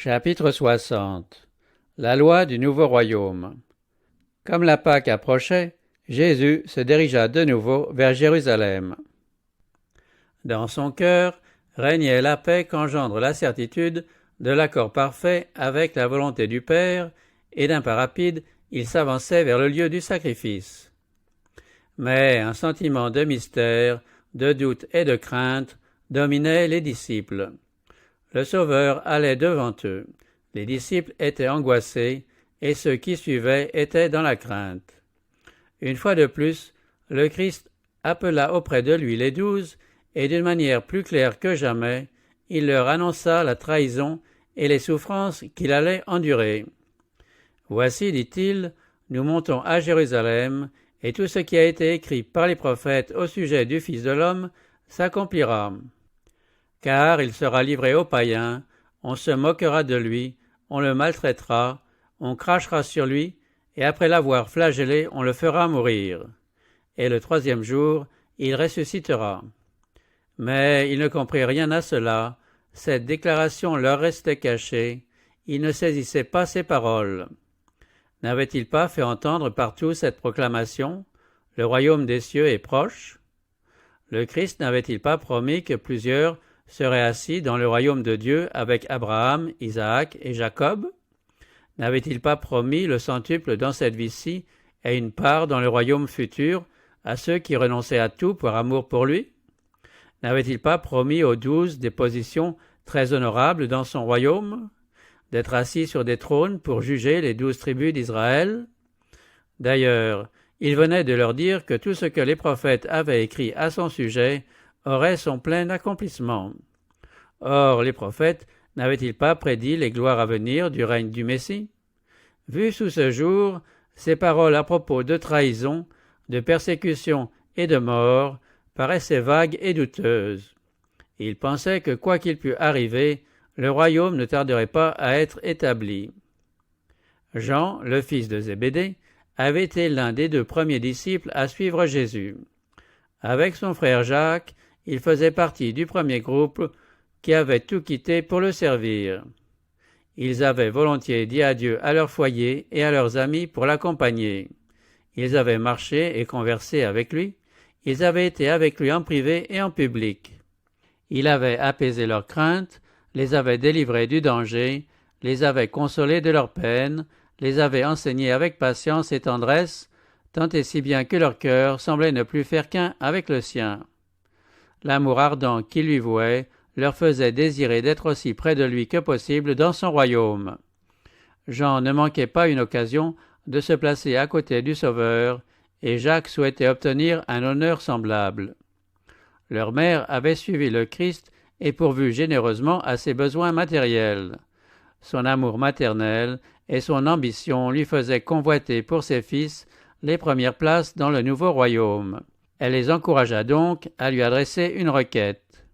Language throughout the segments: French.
Chapitre 60. La loi du nouveau royaume. Comme la Pâque approchait, Jésus se dirigea de nouveau vers Jérusalem. Dans son cœur régnait la paix qu'engendre la certitude de l'accord parfait avec la volonté du Père, et d'un pas rapide, il s'avançait vers le lieu du sacrifice. Mais un sentiment de mystère, de doute et de crainte dominait les disciples. Le Sauveur allait devant eux. Les disciples étaient angoissés, et ceux qui suivaient étaient dans la crainte. Une fois de plus, le Christ appela auprès de lui les 12, et d'une manière plus claire que jamais, il leur annonça la trahison et les souffrances qu'il allait endurer. « Voici, dit-il, nous montons à Jérusalem, et tout ce qui a été écrit par les prophètes au sujet du Fils de l'homme s'accomplira. Car il sera livré aux païens, on se moquera de lui, on le maltraitera, on crachera sur lui, et après l'avoir flagellé, on le fera mourir. Et le troisième jour, il ressuscitera. » Mais ils ne comprirent rien à cela, cette déclaration leur restait cachée, ils ne saisissaient pas ces paroles. N'avait-il pas fait entendre partout cette proclamation « Le royaume des cieux est proche » Le Christ n'avait-il pas promis que plusieurs seraient assis dans le royaume de Dieu avec Abraham, Isaac et Jacob? N'avait-il pas promis le centuple dans cette vie-ci et une part dans le royaume futur à ceux qui renonçaient à tout par amour pour lui? N'avait-il pas promis aux 12 des positions très honorables dans son royaume, d'être assis sur des trônes pour juger les 12 tribus d'Israël? D'ailleurs, il venait de leur dire que tout ce que les prophètes avaient écrit à son sujet aurait son plein accomplissement. Or, les prophètes n'avaient-ils pas prédit les gloires à venir du règne du Messie? Vues sous ce jour, ces paroles à propos de trahison, de persécution et de mort paraissaient vagues et douteuses. Il pensait que quoi qu'il pût arriver, le royaume ne tarderait pas à être établi. Jean, le fils de Zébédée, avait été l'un des 2 premiers disciples à suivre Jésus. Avec son frère Jacques, il faisait partie du premier groupe qui avait tout quitté pour le servir. Ils avaient volontiers dit adieu à leur foyer et à leurs amis pour l'accompagner. Ils avaient marché et conversé avec lui. Ils avaient été avec lui en privé et en public. Il avait apaisé leurs craintes, les avait délivrés du danger, les avait consolés de leurs peines, les avait enseignés avec patience et tendresse, tant et si bien que leur cœur semblait ne plus faire qu'un avec le sien. L'amour ardent qu'il lui vouait leur faisait désirer d'être aussi près de lui que possible dans son royaume. Jean ne manquait pas une occasion de se placer à côté du Sauveur, et Jacques souhaitait obtenir un honneur semblable. Leur mère avait suivi le Christ et pourvu généreusement à ses besoins matériels. Son amour maternel et son ambition lui faisaient convoiter pour ses fils les premières places dans le nouveau royaume. Elle les encouragea donc à lui adresser une requête.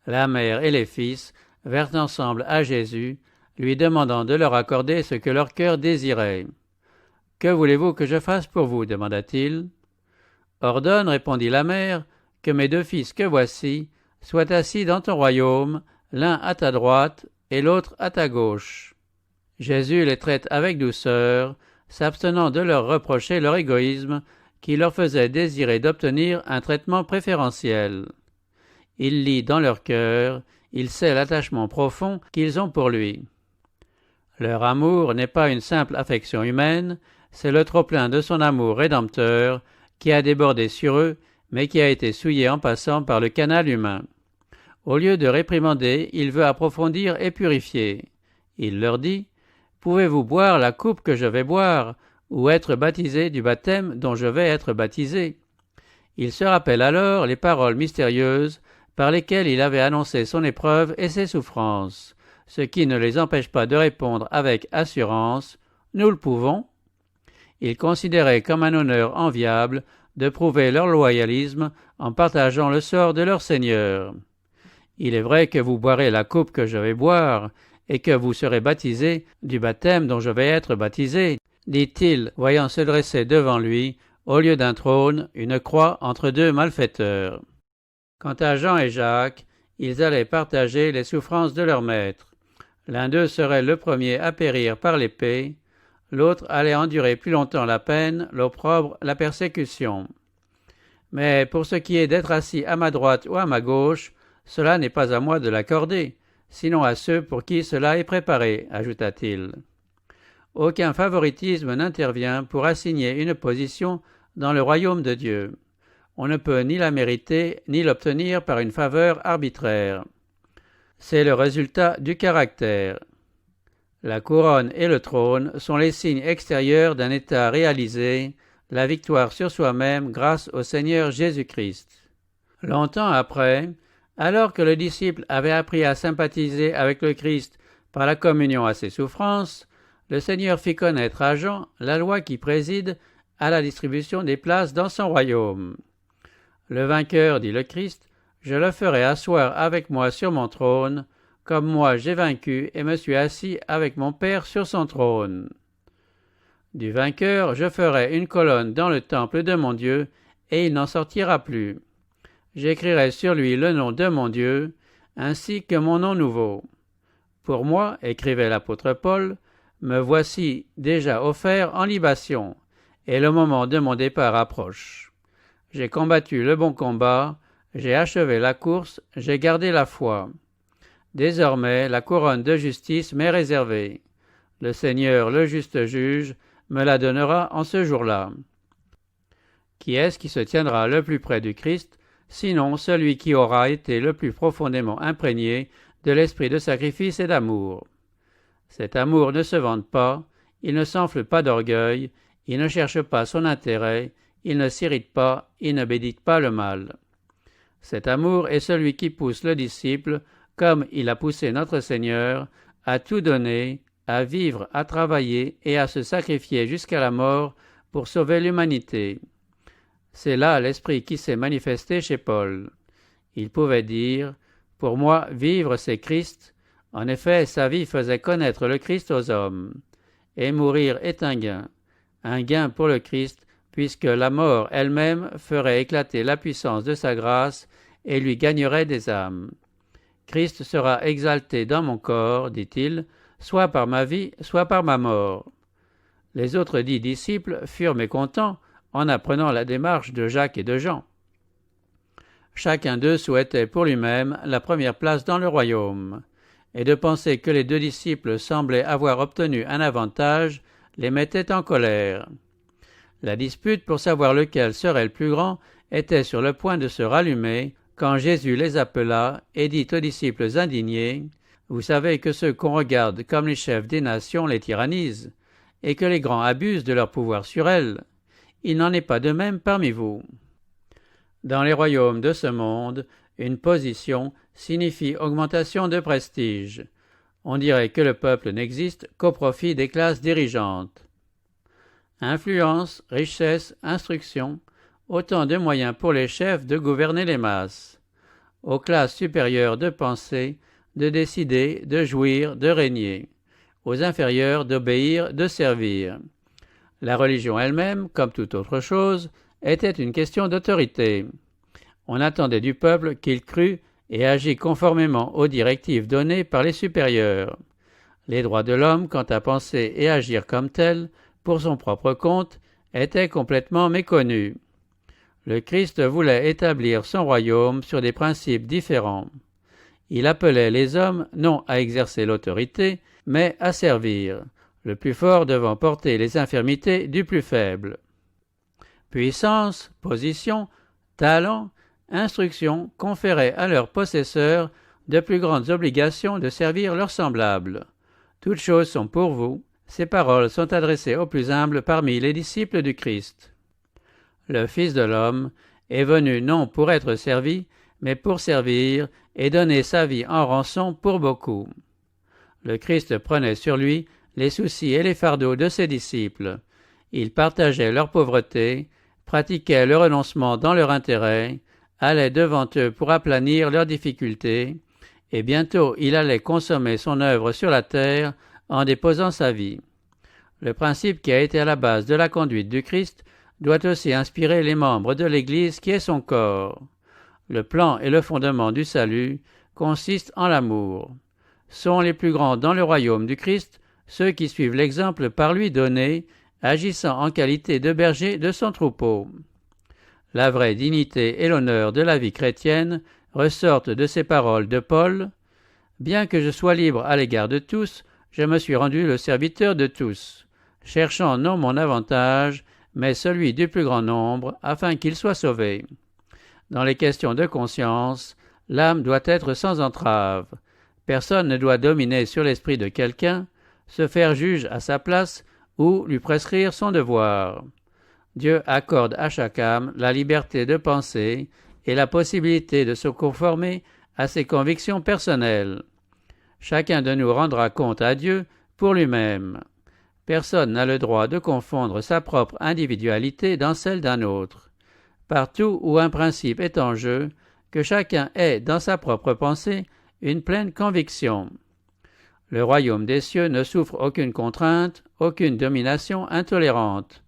La mère et les fils vinrent ensemble à Jésus, lui demandant de leur accorder ce que leur cœur désirait. « Que voulez-vous que je fasse pour vous » demanda-t-il. « Ordonne, répondit la mère, que mes 2 fils que voici soient assis dans ton royaume, l'un à ta droite et l'autre à ta gauche. » Jésus les traite avec douceur, s'abstenant de leur reprocher leur égoïsme qui leur faisait désirer d'obtenir un traitement préférentiel. Il lit dans leur cœur, il sait l'attachement profond qu'ils ont pour lui. Leur amour n'est pas une simple affection humaine, c'est le trop-plein de son amour rédempteur qui a débordé sur eux, mais qui a été souillé en passant par le canal humain. Au lieu de réprimander, il veut approfondir et purifier. Il leur dit « Pouvez-vous boire la coupe que je vais boire, ou être baptisé du baptême dont je vais être baptisé ?» Il se rappelle alors les paroles mystérieuses par lesquelles il avait annoncé son épreuve et ses souffrances, ce qui ne les empêche pas de répondre avec assurance « Nous le pouvons ». Ils considéraient comme un honneur enviable de prouver leur loyalisme en partageant le sort de leur Seigneur. « Il est vrai que vous boirez la coupe que je vais boire, et que vous serez baptisés du baptême dont je vais être baptisé, » dit-il, voyant se dresser devant lui, au lieu d'un trône, une croix entre 2 malfaiteurs. Quant à Jean et Jacques, ils allaient partager les souffrances de leur maître. L'un d'eux serait le premier à périr par l'épée, l'autre allait endurer plus longtemps la peine, l'opprobre, la persécution. Mais pour ce qui est d'être assis à ma droite ou à ma gauche, cela n'est pas à moi de l'accorder, sinon à ceux pour qui cela est préparé, ajouta-t-il. Aucun favoritisme n'intervient pour assigner une position dans le royaume de Dieu. On ne peut ni la mériter, ni l'obtenir par une faveur arbitraire. C'est le résultat du caractère. La couronne et le trône sont les signes extérieurs d'un état réalisé, la victoire sur soi-même grâce au Seigneur Jésus-Christ. Longtemps après, alors que le disciple avait appris à sympathiser avec le Christ par la communion à ses souffrances, le Seigneur fit connaître à Jean la loi qui préside à la distribution des places dans son royaume. Le vainqueur, dit le Christ, je le ferai asseoir avec moi sur mon trône, comme moi j'ai vaincu et me suis assis avec mon Père sur son trône. Du vainqueur, je ferai une colonne dans le temple de mon Dieu, et il n'en sortira plus. J'écrirai sur lui le nom de mon Dieu, ainsi que mon nom nouveau. Pour moi, écrivait l'apôtre Paul, me voici déjà offert en libation, et le moment de mon départ approche. J'ai combattu le bon combat, j'ai achevé la course, j'ai gardé la foi. Désormais, la couronne de justice m'est réservée. Le Seigneur, le juste juge, me la donnera en ce jour-là. Qui est-ce qui se tiendra le plus près du Christ, sinon celui qui aura été le plus profondément imprégné de l'esprit de sacrifice et d'amour? Cet amour ne se vante pas, il ne s'enfle pas d'orgueil, il ne cherche pas son intérêt, il ne s'irrite pas, il ne médite pas le mal. Cet amour est celui qui pousse le disciple, comme il a poussé notre Seigneur, à tout donner, à vivre, à travailler et à se sacrifier jusqu'à la mort pour sauver l'humanité. C'est là l'esprit qui s'est manifesté chez Paul. Il pouvait dire « Pour moi, vivre, c'est Christ ». En effet, sa vie faisait connaître le Christ aux hommes. Et mourir est un gain pour le Christ, puisque la mort elle-même ferait éclater la puissance de sa grâce et lui gagnerait des âmes. Christ sera exalté dans mon corps, dit-il, soit par ma vie, soit par ma mort. Les autres 10 disciples furent mécontents en apprenant la démarche de Jacques et de Jean. Chacun d'eux souhaitait pour lui-même la première place dans le royaume, et de penser que les 2 disciples semblaient avoir obtenu un avantage les mettait en colère. La dispute pour savoir lequel serait le plus grand était sur le point de se rallumer quand Jésus les appela et dit aux disciples indignés « Vous savez que ceux qu'on regarde comme les chefs des nations les tyrannisent, et que les grands abusent de leur pouvoir sur elles. Il n'en est pas de même parmi vous. » Dans les royaumes de ce monde, une position signifie augmentation de prestige. On dirait que le peuple n'existe qu'au profit des classes dirigeantes. Influence, richesse, instruction, autant de moyens pour les chefs de gouverner les masses. Aux classes supérieures de penser, de décider, de jouir, de régner. Aux inférieures d'obéir, de servir. La religion elle-même, comme toute autre chose, était une question d'autorité. On attendait du peuple qu'il crût et agît conformément aux directives données par les supérieurs. Les droits de l'homme, quant à penser et agir comme tels, pour son propre compte, étaient complètement méconnus. Le Christ voulait établir son royaume sur des principes différents. Il appelait les hommes non à exercer l'autorité, mais à servir, le plus fort devant porter les infirmités du plus faible. Puissance, position, talent, instruction conféraient à leurs possesseurs de plus grandes obligations de servir leurs semblables. Toutes choses sont pour vous. Ces paroles sont adressées aux plus humbles parmi les disciples du Christ. Le Fils de l'homme est venu non pour être servi, mais pour servir et donner sa vie en rançon pour beaucoup. Le Christ prenait sur lui les soucis et les fardeaux de ses disciples. Il partageait leur pauvreté, pratiquait le renoncement dans leur intérêt, allait devant eux pour aplanir leurs difficultés, et bientôt il allait consommer son œuvre sur la terre en déposant sa vie. Le principe qui a été à la base de la conduite du Christ doit aussi inspirer les membres de l'Église qui est son corps. Le plan et le fondement du salut consistent en l'amour. sont les plus grands dans le royaume du Christ, ceux qui suivent l'exemple par lui donné, agissant en qualité de berger de son troupeau. La vraie dignité et l'honneur de la vie chrétienne ressortent de ces paroles de Paul. Bien que je sois libre à l'égard de tous, je me suis rendu le serviteur de tous, cherchant non mon avantage, mais celui du plus grand nombre, afin qu'ils soient sauvés. Dans les questions de conscience, l'âme doit être sans entrave. Personne ne doit dominer sur l'esprit de quelqu'un, se faire juge à sa place ou lui prescrire son devoir. Dieu accorde à chaque âme la liberté de penser et la possibilité de se conformer à ses convictions personnelles. Chacun de nous rendra compte à Dieu pour lui-même. Personne n'a le droit de confondre sa propre individualité dans celle d'un autre. Partout où un principe est en jeu, que chacun ait dans sa propre pensée une pleine conviction. Le royaume des cieux ne souffre aucune contrainte, aucune domination intolérante.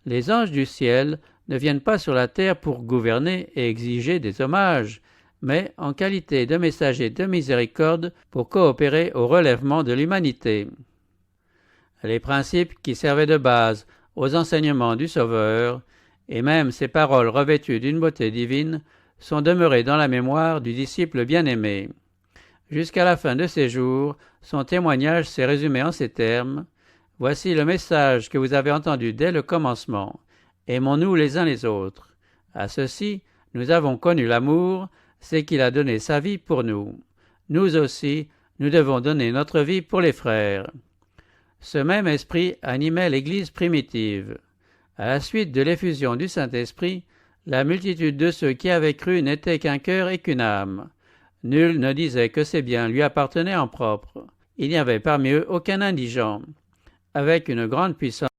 Les anges du ciel ne viennent pas sur la terre pour gouverner et exiger des hommages, mais en qualité de messagers de miséricorde pour coopérer au relèvement de l'humanité. Les principes qui servaient de base aux enseignements du Sauveur, et même ces paroles revêtues d'une beauté divine, sont demeurés dans la mémoire du disciple bien-aimé. Jusqu'à la fin de ses jours, son témoignage s'est résumé en ces termes. « Voici le message que vous avez entendu dès le commencement. Aimons-nous les uns les autres. À ceci, nous avons connu l'amour, c'est qu'il a donné sa vie pour nous. Nous aussi, nous devons donner notre vie pour les frères. » Ce même esprit animait l'Église primitive. À la suite de l'effusion du Saint-Esprit, la multitude de ceux qui avaient cru n'était qu'un cœur et qu'une âme. Nul ne disait que ses biens lui appartenaient en propre. Il n'y avait parmi eux aucun indigent. Avec une grande puissance,